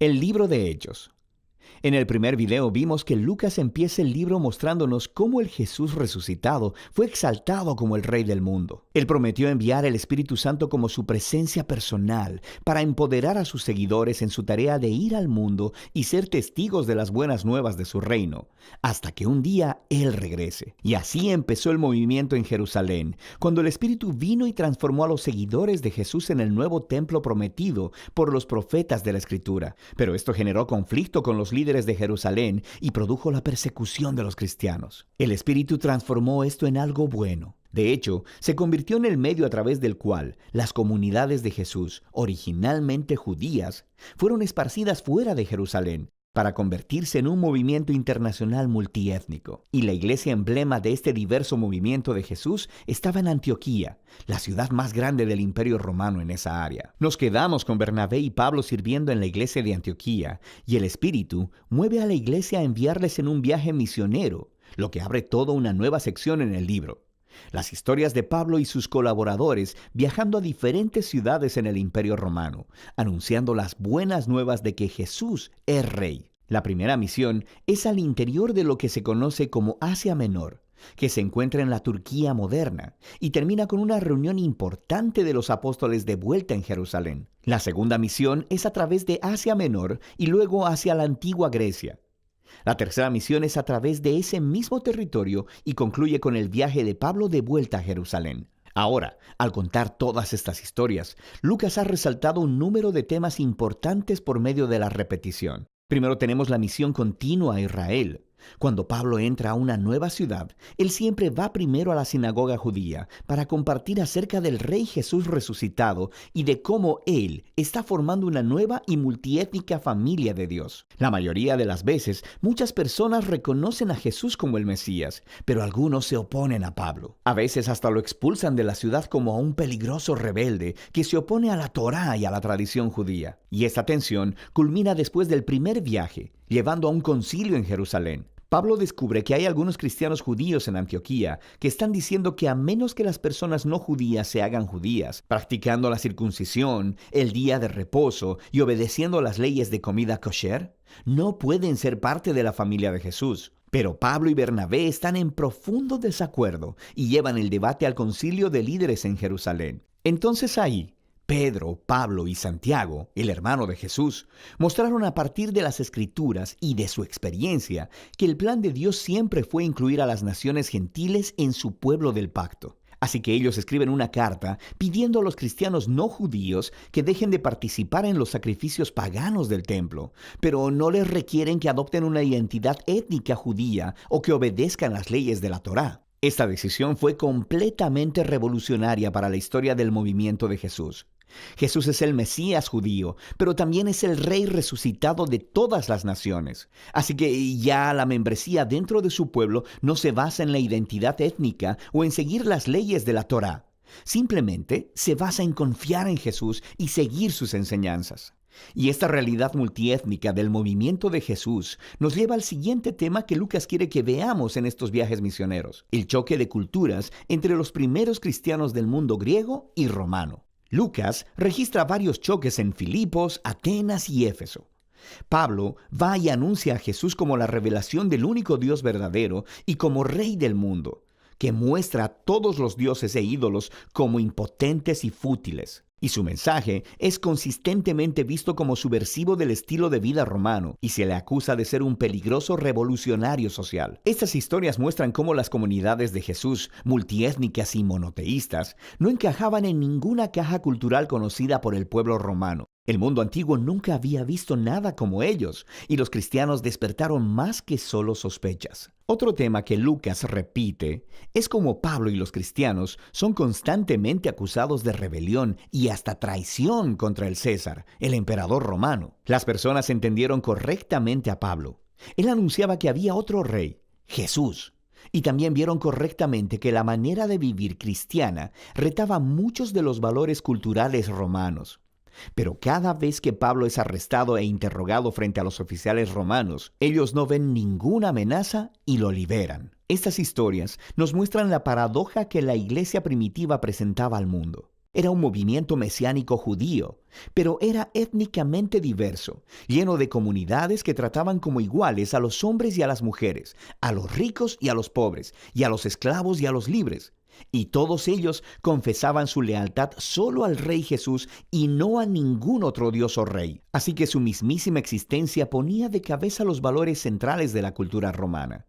El libro de Hechos. En el primer video vimos que Lucas empieza el libro mostrándonos cómo el Jesús resucitado fue exaltado como el Rey del mundo. Él prometió enviar el Espíritu Santo como su presencia personal para empoderar a sus seguidores en su tarea de ir al mundo y ser testigos de las buenas nuevas de su reino, hasta que un día Él regrese. Y así empezó el movimiento en Jerusalén, cuando el Espíritu vino y transformó a los seguidores de Jesús en el nuevo templo prometido por los profetas de la Escritura. Pero esto generó conflicto con los líderes de Jerusalén y produjo la persecución de los cristianos. El Espíritu transformó esto en algo bueno. De hecho, se convirtió en el medio a través del cual las comunidades de Jesús, originalmente judías, fueron esparcidas fuera de Jerusalén para convertirse en un movimiento internacional multiétnico. Y la iglesia emblema de este diverso movimiento de Jesús estaba en Antioquía, la ciudad más grande del Imperio Romano en esa área. Nos quedamos con Bernabé y Pablo sirviendo en la iglesia de Antioquía, y el Espíritu mueve a la iglesia a enviarles en un viaje misionero, lo que abre toda una nueva sección en el libro. Las historias de Pablo y sus colaboradores viajando a diferentes ciudades en el Imperio Romano, anunciando las buenas nuevas de que Jesús es Rey. La primera misión es al interior de lo que se conoce como Asia Menor, que se encuentra en la Turquía moderna, y termina con una reunión importante de los apóstoles de vuelta en Jerusalén. La segunda misión es a través de Asia Menor y luego hacia la antigua Grecia. La tercera misión es a través de ese mismo territorio y concluye con el viaje de Pablo de vuelta a Jerusalén. Ahora, al contar todas estas historias, Lucas ha resaltado un número de temas importantes por medio de la repetición. Primero tenemos la misión continua a Israel. Cuando Pablo entra a una nueva ciudad, él siempre va primero a la sinagoga judía para compartir acerca del Rey Jesús resucitado y de cómo él está formando una nueva y multiétnica familia de Dios. La mayoría de las veces, muchas personas reconocen a Jesús como el Mesías, pero algunos se oponen a Pablo. A veces hasta lo expulsan de la ciudad como a un peligroso rebelde que se opone a la Torá y a la tradición judía. Y esta tensión culmina después del primer viaje, llevando a un concilio en Jerusalén. Pablo descubre que hay algunos cristianos judíos en Antioquía que están diciendo que a menos que las personas no judías se hagan judías, practicando la circuncisión, el día de reposo y obedeciendo las leyes de comida kosher, no pueden ser parte de la familia de Jesús. Pero Pablo y Bernabé están en profundo desacuerdo y llevan el debate al concilio de líderes en Jerusalén. Entonces ahí, Pedro, Pablo y Santiago, el hermano de Jesús, mostraron a partir de las Escrituras y de su experiencia que el plan de Dios siempre fue incluir a las naciones gentiles en su pueblo del pacto. Así que ellos escriben una carta pidiendo a los cristianos no judíos que dejen de participar en los sacrificios paganos del templo, pero no les requieren que adopten una identidad étnica judía o que obedezcan las leyes de la Torá. Esta decisión fue completamente revolucionaria para la historia del movimiento de Jesús. Jesús es el Mesías judío, pero también es el Rey resucitado de todas las naciones. Así que ya la membresía dentro de su pueblo no se basa en la identidad étnica o en seguir las leyes de la Torá. Simplemente se basa en confiar en Jesús y seguir sus enseñanzas. Y esta realidad multiétnica del movimiento de Jesús nos lleva al siguiente tema que Lucas quiere que veamos en estos viajes misioneros: el choque de culturas entre los primeros cristianos del mundo griego y romano. Lucas registra varios choques en Filipos, Atenas y Éfeso. Pablo va y anuncia a Jesús como la revelación del único Dios verdadero y como Rey del mundo, que muestra a todos los dioses e ídolos como impotentes y fútiles. Y su mensaje es consistentemente visto como subversivo del estilo de vida romano y se le acusa de ser un peligroso revolucionario social. Estas historias muestran cómo las comunidades de Jesús, multiétnicas y monoteístas, no encajaban en ninguna caja cultural conocida por el pueblo romano. El mundo antiguo nunca había visto nada como ellos, y los cristianos despertaron más que solo sospechas. Otro tema que Lucas repite es cómo Pablo y los cristianos son constantemente acusados de rebelión y hasta traición contra el César, el emperador romano. Las personas entendieron correctamente a Pablo. Él anunciaba que había otro rey, Jesús. Y también vieron correctamente que la manera de vivir cristiana retaba muchos de los valores culturales romanos. Pero cada vez que Pablo es arrestado e interrogado frente a los oficiales romanos, ellos no ven ninguna amenaza y lo liberan. Estas historias nos muestran la paradoja que la iglesia primitiva presentaba al mundo. Era un movimiento mesiánico judío, pero era étnicamente diverso, lleno de comunidades que trataban como iguales a los hombres y a las mujeres, a los ricos y a los pobres, y a los esclavos y a los libres. Y todos ellos confesaban su lealtad solo al Rey Jesús y no a ningún otro dios o rey. Así que su mismísima existencia ponía de cabeza los valores centrales de la cultura romana.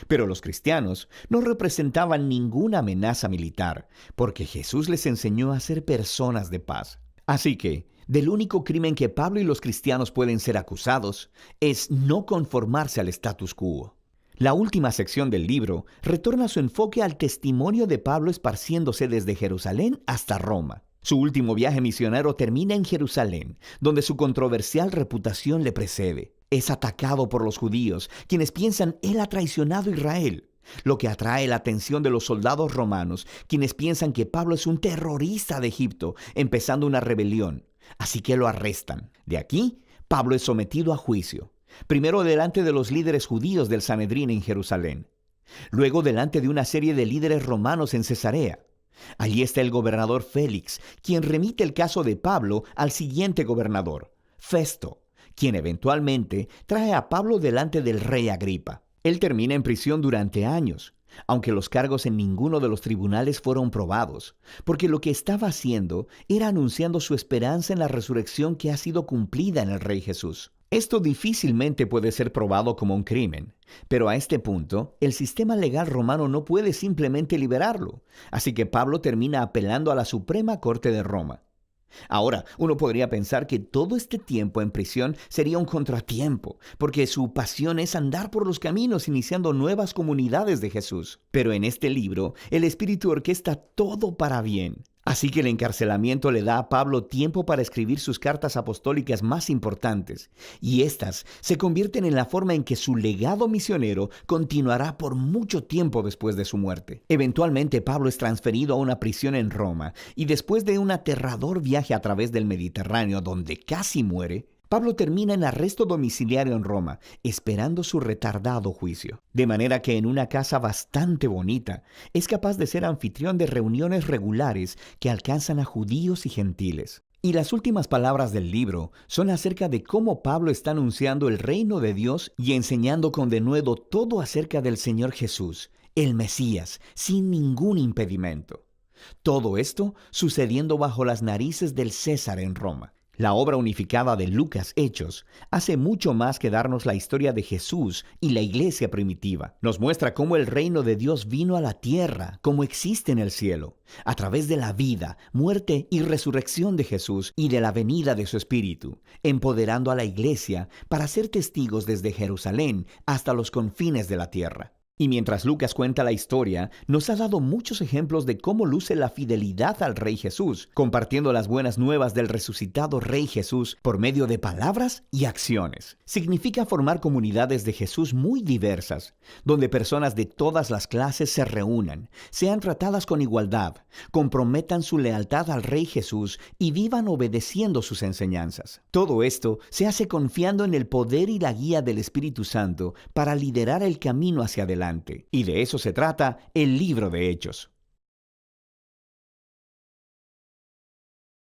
Pero los cristianos no representaban ninguna amenaza militar, porque Jesús les enseñó a ser personas de paz. Así que, del único crimen que Pablo y los cristianos pueden ser acusados es no conformarse al status quo. La última sección del libro retorna su enfoque al testimonio de Pablo esparciéndose desde Jerusalén hasta Roma. Su último viaje misionero termina en Jerusalén, donde su controversial reputación le precede. Es atacado por los judíos, quienes piensan él ha traicionado a Israel, lo que atrae la atención de los soldados romanos, quienes piensan que Pablo es un terrorista de Egipto, empezando una rebelión. Así que lo arrestan. De aquí, Pablo es sometido a juicio. Primero delante de los líderes judíos del Sanedrín en Jerusalén. Luego delante de una serie de líderes romanos en Cesarea. Allí está el gobernador Félix, quien remite el caso de Pablo al siguiente gobernador, Festo, quien eventualmente trae a Pablo delante del rey Agripa. Él termina en prisión durante años, aunque los cargos en ninguno de los tribunales fueron probados, porque lo que estaba haciendo era anunciando su esperanza en la resurrección que ha sido cumplida en el Rey Jesús. Esto difícilmente puede ser probado como un crimen, pero a este punto, el sistema legal romano no puede simplemente liberarlo, así que Pablo termina apelando a la Suprema Corte de Roma. Ahora, uno podría pensar que todo este tiempo en prisión sería un contratiempo, porque su pasión es andar por los caminos iniciando nuevas comunidades de Jesús. Pero en este libro, el Espíritu orquesta todo para bien. Así que el encarcelamiento le da a Pablo tiempo para escribir sus cartas apostólicas más importantes, y éstas se convierten en la forma en que su legado misionero continuará por mucho tiempo después de su muerte. Eventualmente Pablo es transferido a una prisión en Roma, y después de un aterrador viaje a través del Mediterráneo donde casi muere, Pablo termina en arresto domiciliario en Roma, esperando su retardado juicio. De manera que en una casa bastante bonita, es capaz de ser anfitrión de reuniones regulares que alcanzan a judíos y gentiles. Y las últimas palabras del libro son acerca de cómo Pablo está anunciando el reino de Dios y enseñando con denuedo todo acerca del Señor Jesús, el Mesías, sin ningún impedimento. Todo esto sucediendo bajo las narices del César en Roma. La obra unificada de Lucas Hechos hace mucho más que darnos la historia de Jesús y la iglesia primitiva. Nos muestra cómo el reino de Dios vino a la tierra, como existe en el cielo, a través de la vida, muerte y resurrección de Jesús y de la venida de su Espíritu, empoderando a la iglesia para ser testigos desde Jerusalén hasta los confines de la tierra. Y mientras Lucas cuenta la historia, nos ha dado muchos ejemplos de cómo luce la fidelidad al Rey Jesús, compartiendo las buenas nuevas del resucitado Rey Jesús por medio de palabras y acciones. Significa formar comunidades de Jesús muy diversas, donde personas de todas las clases se reúnan, sean tratadas con igualdad, comprometan su lealtad al Rey Jesús y vivan obedeciendo sus enseñanzas. Todo esto se hace confiando en el poder y la guía del Espíritu Santo para liderar el camino hacia adelante. Y de eso se trata el libro de Hechos.